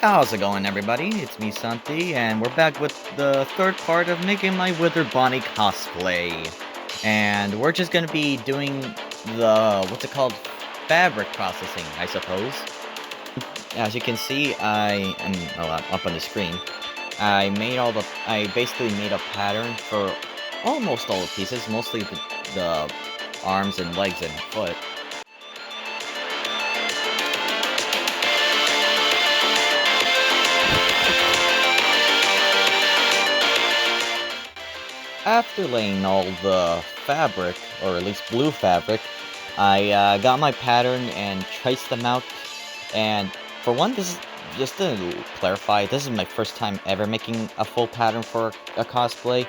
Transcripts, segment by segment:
How's it going, everybody? It's me, Santi, and we're back with the third part of making my Withered Bonnie cosplay. And we're just gonna be doing the, what's it called? Fabric processing, I suppose. As you can see, up on the screen. I basically made a pattern for almost all the pieces, mostly the arms and legs and foot. After laying all the fabric, or at least blue fabric, I got my pattern and traced them out. And for one, this is just to clarify, this is my first time ever making a full pattern for a cosplay.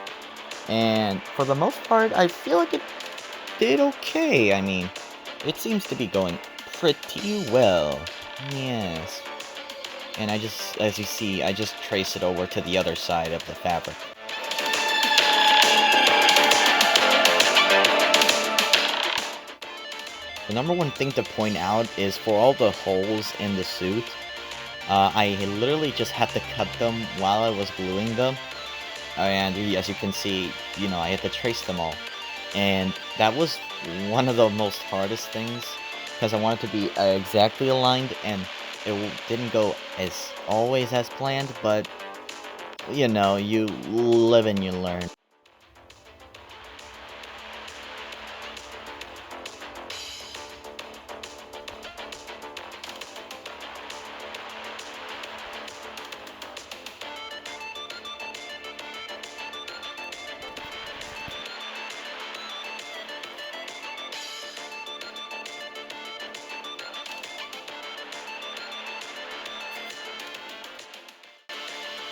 And for the most part, I feel like it did okay. I mean, it seems to be going pretty well. Yes. And as you see, I just trace it over to the other side of the fabric. The number one thing to point out is for all the holes in the suit, I literally just had to cut them while I was gluing them. And as you can see, I had to trace them all. And that was one of the most hardest things, because I wanted to be exactly aligned, and it didn't go as always as planned, but, you live and you learn.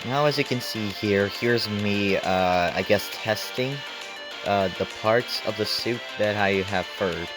Now, as you can see here, here's me, I guess, testing the parts of the suit that I have furred.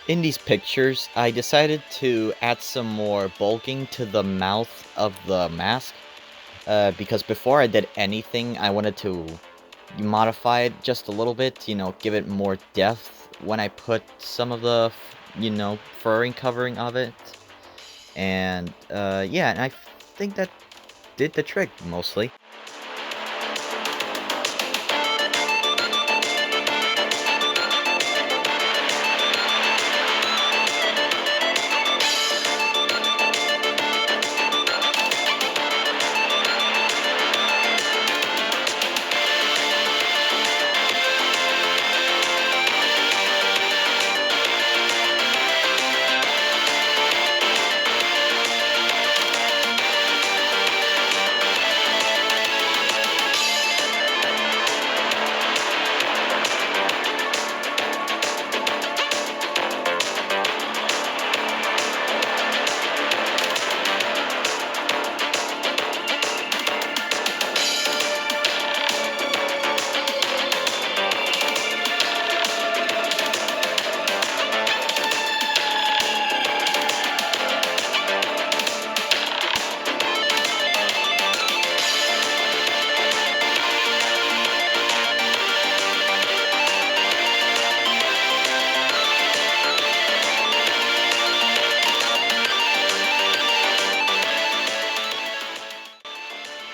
In these pictures, I decided to add some more bulking to the mouth of the mask, because before I did anything, I wanted to modify it just a little bit, give it more depth when I put some of the, furring covering of it. And, yeah, and I think that did the trick, mostly.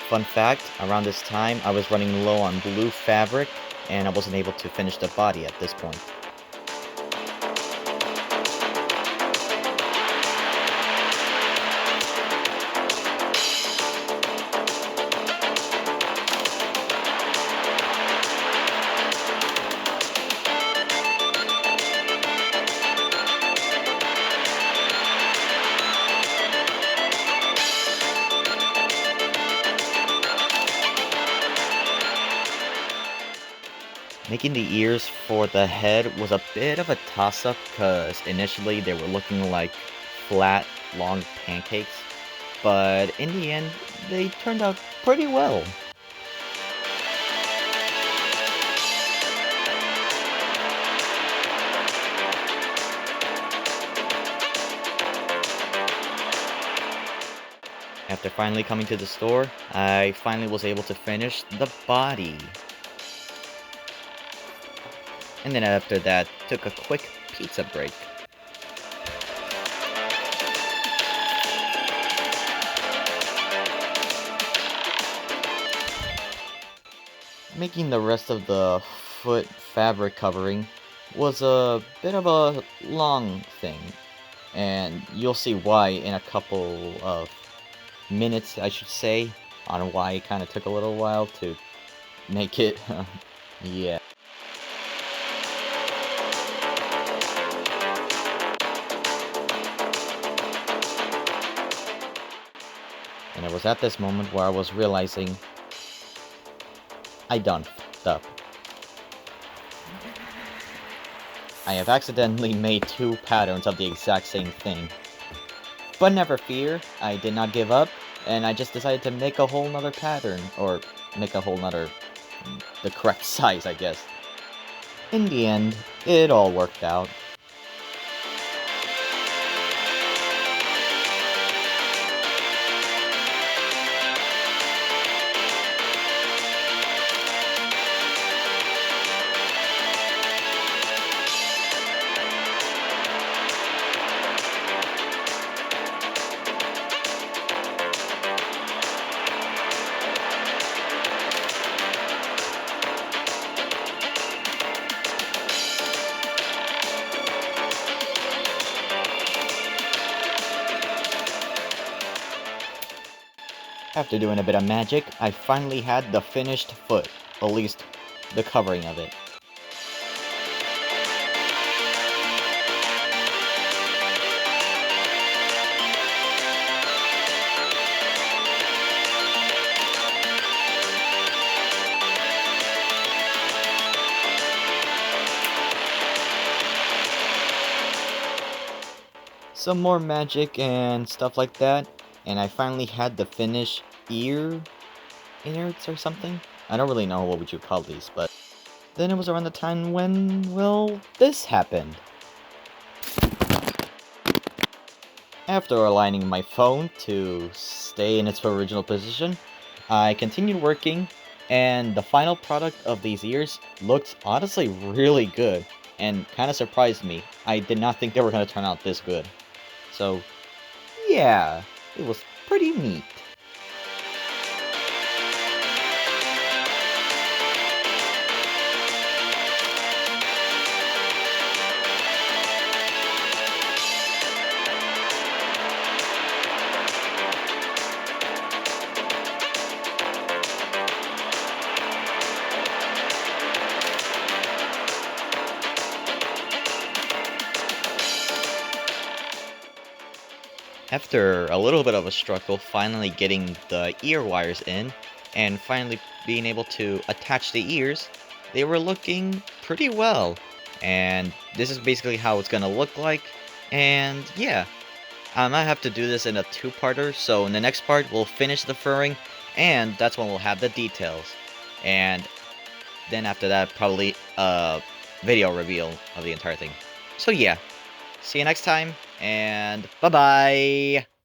Fun fact, around this time, I was running low on blue fabric, and I wasn't able to finish the body at this point. Making the ears for the head was a bit of a toss-up because initially they were looking like flat, long pancakes, but in the end, they turned out pretty well. After finally coming to the store, I finally was able to finish the body. And then after that, took a quick pizza break. Making the rest of the foot fabric covering was a bit of a long thing, and you'll see why in a couple of minutes, I should say, on why it kind of took a little while to make it. Yeah. And it was at this moment where I was realizing I done fucked up. I have accidentally made two patterns of the exact same thing. But never fear, I did not give up, and I just decided to make a whole nother pattern, or make a whole nother, the correct size, I guess. In the end, it all worked out. After doing a bit of magic, I finally had the finished foot, at least the covering of it. Some more magic and stuff like that, and I finally had the finished ear innards or something? I don't really know what would you call these, but then it was around the time when, well, this happened. After aligning my phone to stay in its original position, I continued working, and the final product of these ears looked honestly really good, and kind of surprised me. I did not think they were going to turn out this good. So, yeah, it was pretty neat. After a little bit of a struggle, finally getting the ear wires in, and finally being able to attach the ears, they were looking pretty well. And this is basically how it's gonna look like. And yeah, I might have to do this in a two-parter, so in the next part we'll finish the furring, and that's when we'll have the details. And then after that, probably a video reveal of the entire thing. So yeah, see you next time, and bye-bye!